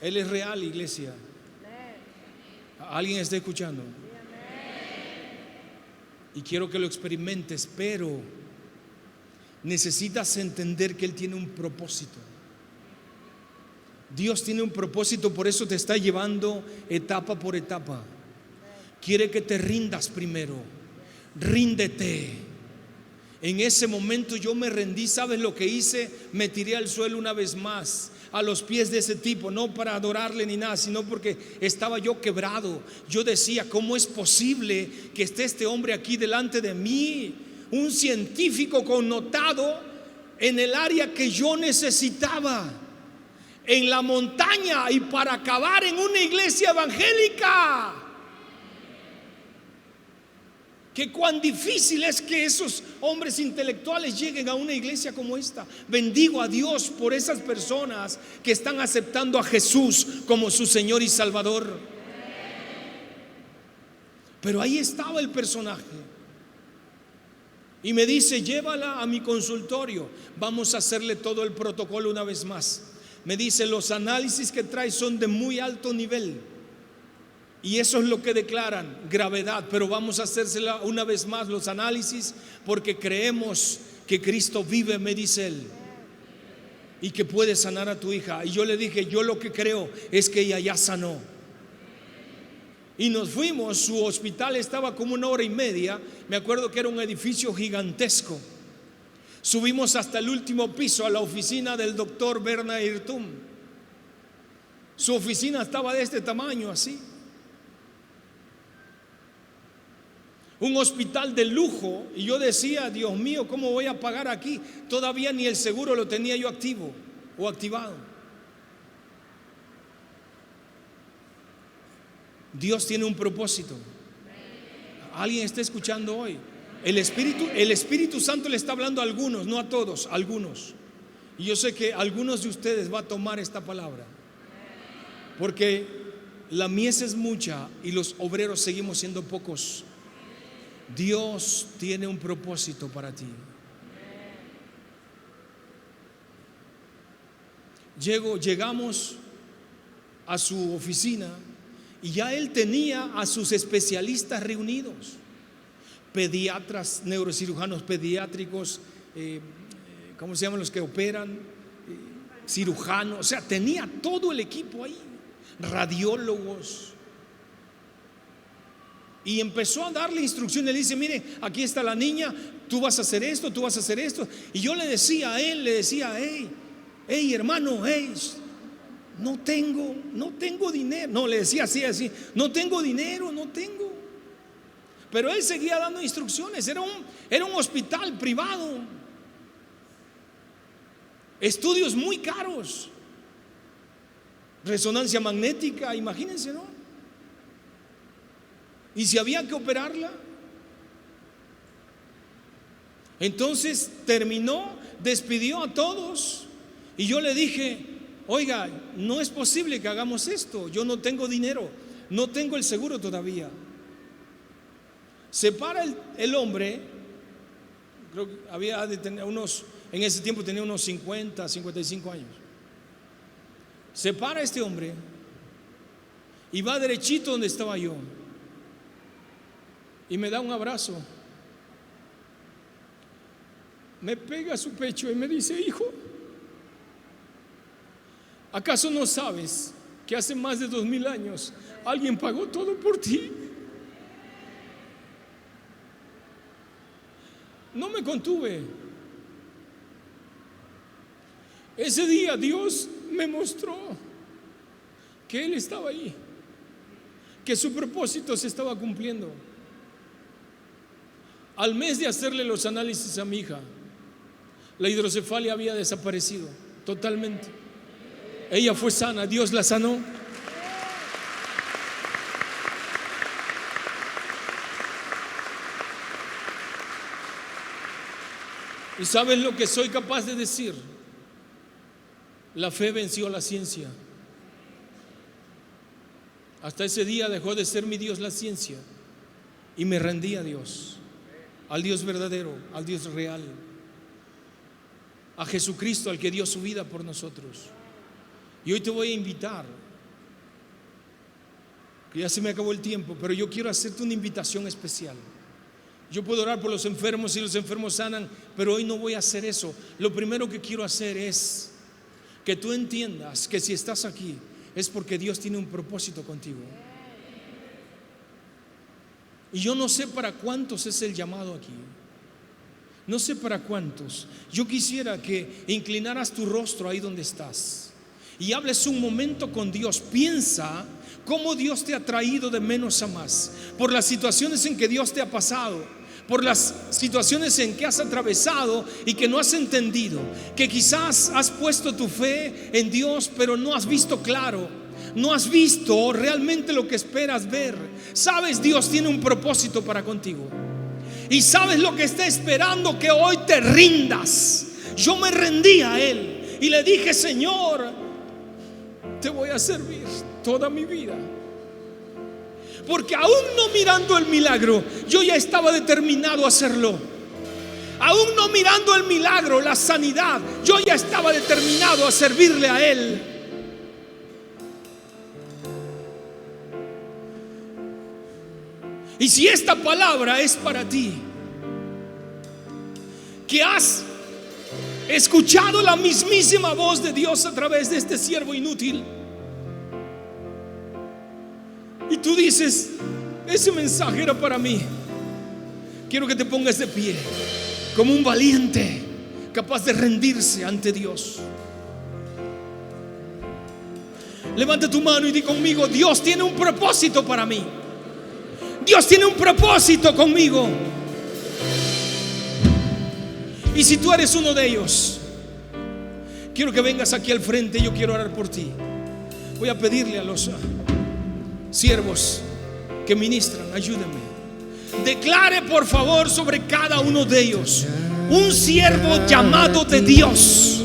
Él es real, iglesia. ¿Alguien está escuchando? Y quiero que lo experimentes, pero necesitas entender que Él tiene un propósito. Dios tiene un propósito, por eso te está llevando etapa por etapa. Quiere que te rindas primero. Ríndete. En ese momento yo me rendí. ¿Sabes lo que hice? Me tiré al suelo una vez más, a los pies de ese tipo, no para adorarle ni nada, sino porque estaba yo quebrado. Yo decía, ¿cómo es posible que esté este hombre aquí delante de mí? Un científico connotado en el área que yo necesitaba, en la montaña, y para acabar en una iglesia evangélica. Que cuán difícil es que esos hombres intelectuales lleguen a una iglesia como esta. Bendigo a Dios por esas personas que están aceptando a Jesús como su Señor y Salvador. Pero ahí estaba el personaje. Y me dice, llévala a mi consultorio. Vamos a hacerle todo el protocolo una vez más. Me dice, los análisis que trae son de muy alto nivel. Y eso es lo que declaran, gravedad. Pero vamos a hacérsela una vez más los análisis, porque creemos que Cristo vive, me dice él, y que puede sanar a tu hija. Y yo le dije, yo lo que creo es que ella ya sanó. Y nos fuimos. Su hospital estaba como 1 hora y media. Me acuerdo que era un edificio gigantesco. Subimos hasta el último piso, a la oficina del doctor Bernard Irtum. Su oficina estaba de este tamaño, así. Un hospital de lujo. Y yo decía, Dios mío, ¿cómo voy a pagar aquí? Todavía ni el seguro lo tenía yo activo o activado. Dios tiene un propósito. ¿Alguien está escuchando hoy? El Espíritu Santo le está hablando a algunos, no a todos, a algunos. Y yo sé que algunos de ustedes va a tomar esta palabra, porque la mies es mucha y los obreros seguimos siendo pocos. Dios tiene un propósito para ti. Llegamos a su oficina y ya él tenía a sus especialistas reunidos: pediatras, neurocirujanos pediátricos, ¿cómo se llaman los que operan? Cirujanos. O sea, tenía todo el equipo ahí, radiólogos. Y empezó a darle instrucciones. Le dice, mire, aquí está la niña, tú vas a hacer esto, tú vas a hacer esto. Y yo le decía a él, hey hermano, no tengo dinero. No, le decía así, no tengo dinero, no tengo. Pero él seguía dando instrucciones. Era un hospital privado, estudios muy caros, resonancia magnética, imagínense, ¿no? Y si había que operarla. Entonces terminó, despidió a todos, y yo le dije: oiga, no es posible que hagamos esto, yo no tengo dinero, no tengo el seguro todavía. Se para el hombre, creo que había de tener en ese tiempo tenía unos 50, 55 años. Se para este hombre y va derechito donde estaba yo y me da un abrazo, me pega a su pecho y me dice: hijo, ¿acaso no sabes que hace más de 2000 años alguien pagó todo por ti? No me contuve. Ese día Dios me mostró que Él estaba ahí, que su propósito se estaba cumpliendo. Al mes de hacerle los análisis a mi hija, la hidrocefalia había desaparecido totalmente. Ella fue sana, Dios la sanó. ¿Y sabes lo que soy capaz de decir? La fe venció a la ciencia. Hasta ese día dejó de ser mi Dios la ciencia y me rendí a Dios, al Dios verdadero, al Dios real, a Jesucristo, al que dio su vida por nosotros. Y hoy te voy a invitar, que ya se me acabó el tiempo, pero yo quiero hacerte una invitación especial. Yo puedo orar por los enfermos y los enfermos sanan, pero hoy no voy a hacer eso. Lo primero que quiero hacer es que tú entiendas que si estás aquí es porque Dios tiene un propósito contigo. Y yo no sé para cuántos es el llamado aquí. No sé para cuántos. Yo quisiera que inclinaras tu rostro ahí donde estás y hables un momento con Dios. Piensa cómo Dios te ha traído de menos a más, por las situaciones en que Dios te ha pasado, por las situaciones en que has atravesado y que no has entendido, que quizás has puesto tu fe en Dios pero no has visto claro, no has visto realmente lo que esperas ver. Sabes, Dios tiene un propósito para contigo y sabes lo que está esperando, que hoy te rindas. Yo me rendí a Él y le dije: Señor, te voy a servir toda mi vida. Porque aún no mirando el milagro, yo ya estaba determinado a hacerlo. Aún no mirando el milagro, la sanidad, yo ya estaba determinado a servirle a Él. Y si esta palabra es para ti, que has escuchado la mismísima voz de Dios a través de este siervo inútil, y tú dices: ese mensaje era para mí, quiero que te pongas de pie como un valiente capaz de rendirse ante Dios. Levanta tu mano y di conmigo: Dios tiene un propósito para mí. Dios tiene un propósito conmigo. Y si tú eres uno de ellos, quiero que vengas aquí al frente. Yo quiero orar por ti. Voy a pedirle a los siervos que ministran: ayúdenme. Declare por favor sobre cada uno de ellos un siervo llamado de Dios.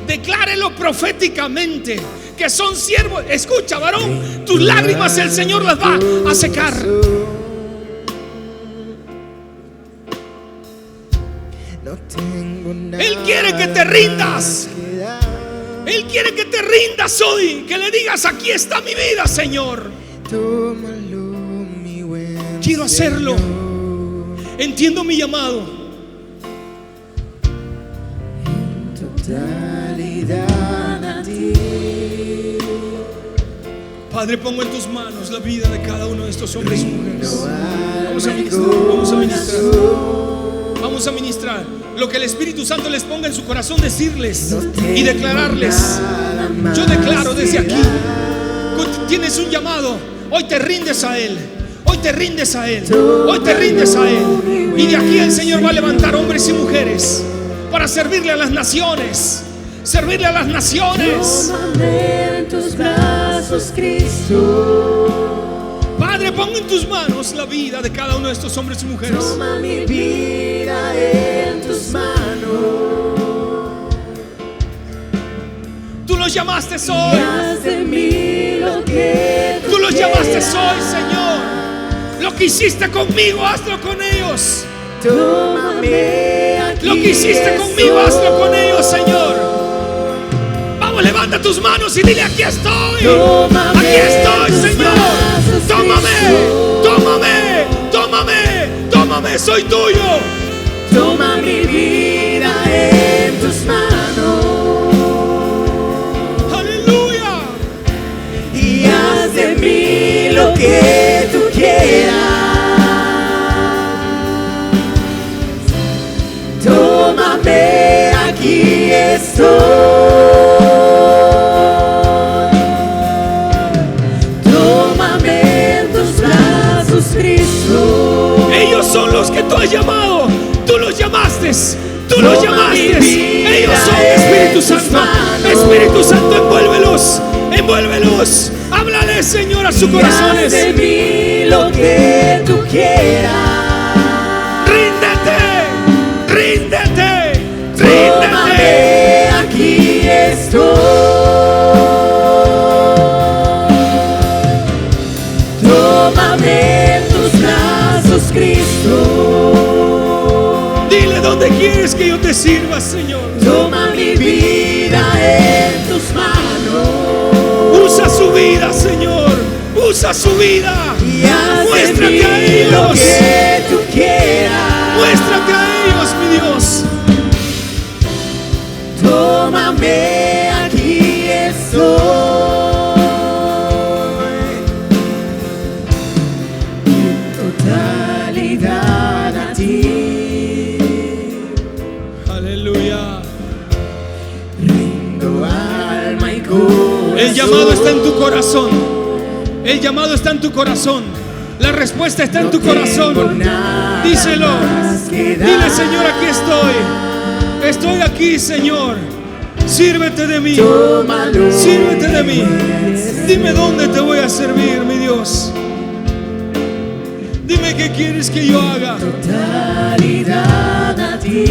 Declárelo proféticamente que son siervos. Escucha, varón, tus lágrimas el Señor las va a secar. Él quiere que te rindas. Él quiere que te rindas hoy, que le digas: aquí está mi vida, Señor. Quiero hacerlo. Entiendo mi llamado. Padre, pongo en tus manos la vida de cada uno de estos hombres y mujeres. Vamos a ministrar, vamos a ministrar. Vamos a ministrar lo que el Espíritu Santo les ponga en su corazón, decirles y declararles. Yo declaro desde aquí: tienes un llamado, hoy te rindes a Él. Hoy te rindes a Él. Hoy te rindes a Él. Y de aquí el Señor va a levantar hombres y mujeres para servirle a las naciones. Servirle a las naciones. Tómame en tus brazos, Cristo. Padre, pongo en tus manos la vida de cada uno de estos hombres y mujeres. Toma mi vida en tus manos. Tú los llamaste Y hoy. haz de mí lo que Tú los llamaste quieras. hoy, Señor. Lo que hiciste conmigo, hazlo con ellos. Tómame, aquí Lo que hiciste conmigo, estoy. hazlo con ellos, Señor. Vamos, levanta tus manos y dile: aquí estoy. Tómame Aquí estoy, en tus Señor. brazos, Tómame, Cristo. tómame, tómame, tómame, soy tuyo. Toma mi vida en tus manos. Aleluya. Y haz de mí lo que tú quieras. Tómame, aquí estoy. Tómame en tus brazos, Cristo. Ellos son los que tú has llamado. Tú los llamaste. Tú los Toma llamaste. mi vida Ellos son en Espíritu tus Santo. manos. Espíritu Santo, envuélvelos. Envuélvelos. Háblale, Señor, a sus Y haz de corazones. mí lo que tú quieras. Ríndete. Ríndete. Ríndete. Tómame, aquí estoy. Tómame en tus brazos, Cristo. Dile dónde quieres que yo te sirva, Señor. Toma mi vida en tus manos. Usa su vida, Señor. Usa su vida. Y haz de Muéstrate a mí lo ellos. que tú quieras. Muéstrate a ellos, mi Dios. Tómame, aquí estoy. En totalidad a ti. Aleluya. Rindo alma y corazón. El llamado está en tu corazón. El llamado está en tu corazón. La respuesta está en tu corazón. Díselo. Dile: Señor, aquí estoy. Estoy aquí, Señor. Sírvete de mí. Tómalo. Sírvete de mí. Dime dónde te voy a servir, mi Dios. Dime qué quieres que yo haga. Totalidad a ti.